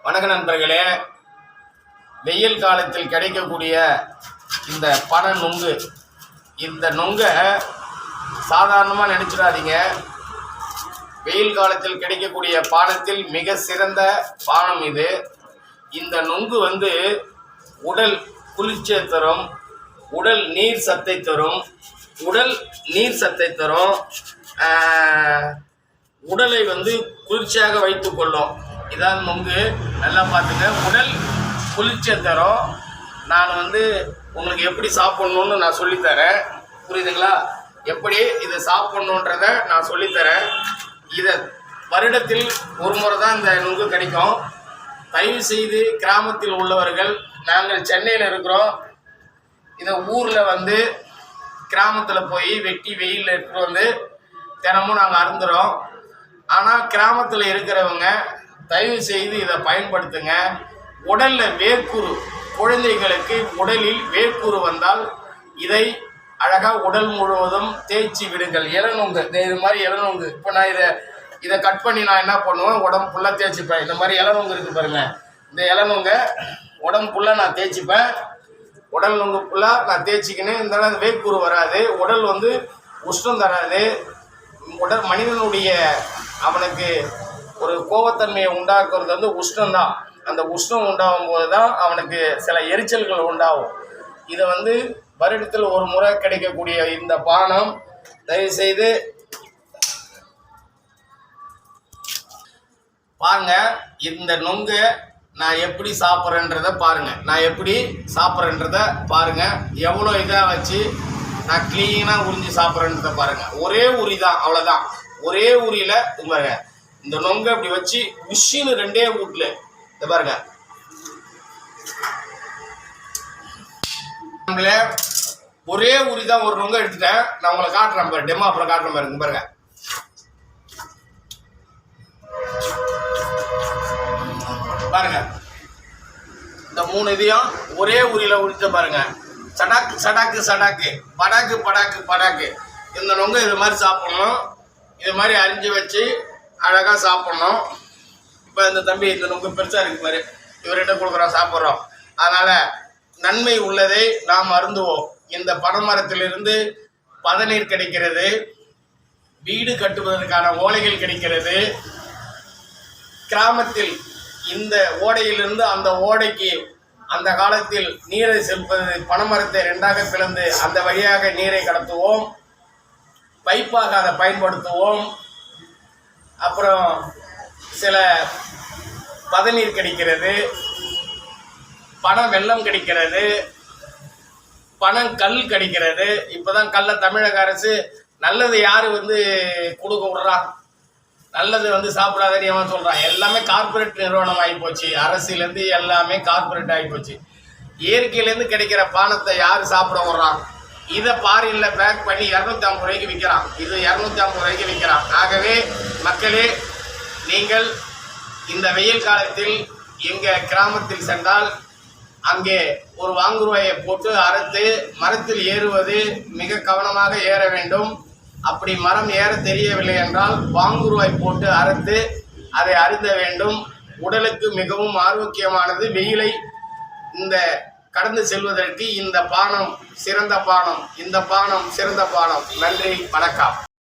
வணக்க நண்பர்களே, வெயில் காலத்தில் கிடைக்கக்கூடிய இந்த பனை நுங்கு, இந்த நுங்கை சாதாரணமாக நினச்சிடாதீங்க. வெயில் காலத்தில் கிடைக்கக்கூடிய பானத்தில் மிக சிறந்த பானம் இது. இந்த நுங்கு உடல் குளிர்ச்சியை தரும், உடல் நீர் சத்தை தரும், உடலை குளிர்ச்சியாக வைத்து கொள்ளும். இதான் நுங்கு. நல்லா பார்த்துங்க, உடல் குளிர்ச்சியை தரும். நான் உங்களுக்கு எப்படி சாப்பிட்ணுன்னு நான் சொல்லித்தரேன், புரியுதுங்களா? எப்படி இதை சாப்பிட்ணுன்றதை நான் சொல்லித்தரேன். இதை வருடத்தில் ஒரு முறை தான் இந்த நுங்கு கிடைக்கும். தயவு செய்து கிராமத்தில் உள்ளவர்கள், நாங்கள் சென்னையில் இருக்கிறோம், இதை ஊரில் கிராமத்தில் போய் வெட்டி வெயிலில் எடுத்துகிட்டு தினமும் நாங்கள் அருந்துகிறோம். ஆனால் கிராமத்தில் இருக்கிறவங்க தயவு செய்து இதை பயன்படுத்துங்க. உடலில் வேர்க்குரு, குழந்தைகளுக்கு உடலில் வேர்க்குரு வந்தால் இதை அழகாக உடல் முழுவதும் தேய்ச்சி விடுங்கள். இளநுங்கு, இது மாதிரி இளநுங்கு. இப்போ நான் இதை கட் பண்ணி நான் என்ன பண்ணுவேன், உடம்பு ஃபுல்லாக தேய்ச்சிப்பேன். இந்த மாதிரி இளநுங்கு இருக்குது பாருங்கள், இந்த இளநுங்கை உடம்பு ஃபுல்லாக நான் தேய்ச்சிப்பேன். உடல் நுங்கு ஃபுல்லாக நான் தேய்ச்சிக்கின்னு இந்த வேர்க்குரு வராது, உடல் உஷ்ணம் தராது. மனிதனுடைய அவனுக்கு ஒரு கோபத்தன்மையை உண்டாக்குறது உஷ்ணம்தான். அந்த உஷ்ணம் உண்டாகும் போது தான் அவனுக்கு சில எரிச்சல்கள் உண்டாகும். இதை வருடத்தில் ஒரு முறை கிடைக்கக்கூடிய இந்த பானம் தயவுசெய்து பாருங்க. இந்த நுங்கு நான் எப்படி சாப்பிட்றேன்றதை பாருங்கள். எவ்வளோ இதாக வச்சு நான் க்ளீனாக உறிஞ்சி சாப்பிட்றேன்றதை பாருங்கள். ஒரே உரி தான், அவ்வளோதான். ஒரே உரியில் பாருங்க, இந்த நொங்கை அப்படி வச்சு உஷின்னு ரெண்டே வீட்டில் இந்த பாருங்க. நம்மளே ஒரே உரி தான், ஒரு நொங்கை எடுத்துட்டேன். நான் உங்களை காட்டுறேன் பாரு, டெமோ அப்புறம் காட்டுறேன் பாருங்க. பாருங்க, பாருங்க, இந்த 3 இதையும் ஒரே உரியில் உரித்த பாருங்க. சடாக்கு சடாக்கு சடாக்கு, படாக்கு படாக்கு படாக்கு. இந்த நொங்கை இது மாதிரி சாப்பிடணும். இது மாதிரி அரிஞ்சு வச்சு அழகாக சாப்பிட்ணும். இப்போ இந்த தம்பி இந்த நொங்கு பெருசாக இருக்குது பாரு, இவர்கிட்ட கொடுக்குறோம், சாப்பிட்றோம். அதனால் நன்மை உள்ளதை நாம் அருந்துவோம். இந்த பனைமரத்திலிருந்து பதநீர் கிடைக்கிறது, வீடு கட்டுவதற்கான ஓலைகள் கிடைக்கிறது. கிராமத்தில் இந்த ஓடையிலிருந்து அந்த ஓடைக்கு அந்த காலத்தில் நீரை செல்வது, பனைமரத்தை 2ஆக பிளந்து அந்த வழியாக நீரை கடத்துவோம். பைப்பாக அதை பயன்படுத்துவோம். அப்புறம் சில பதநீர் கிடைக்கிறது, பனை வெல்லம் கிடைக்கிறது, பனங்கல் கிடைக்கிறது. இப்போ தான் கல்லை தமிழக அரசு நல்லது யார் கொடுக்க விட்றான், நல்லது சாப்பிடாதன்னு ஏன் சொல்கிறான். எல்லாமே கார்பரேட் நிறுவனம் ஆகிப்போச்சு. அரசுலேருந்து எல்லாமே கார்பரேட் ஆகிப்போச்சு. இயற்கையிலேருந்து கிடைக்கிற பானத்தை யார் சாப்பிட விட்றான்? இதை ஃபாரினில் பேக் பண்ணி 250 ரூபாய்க்கு விற்கிறான். இது 250 ரூபாய்க்கு விற்கிறான். ஆகவே மக்களே, நீங்கள் இந்த வெயில் காலத்தில் எங்கள் கிராமத்தில் சென்றால் அங்கே ஒரு வாங்குருவாயை போட்டு அறுத்து மரத்தில் ஏறுவது மிக கவனமாக ஏற வேண்டும். அப்படி மரம் ஏற தெரியவில்லை என்றால் வாங்குருவாய் போட்டு அறுத்து அதை அருந்த வேண்டும். உடலுக்கு மிகவும் ஆரோக்கியமானது. வெயிலை கடந்து செல்வதற்கு இந்த பானம் சிறந்த பானம். நன்றி, வணக்கம்.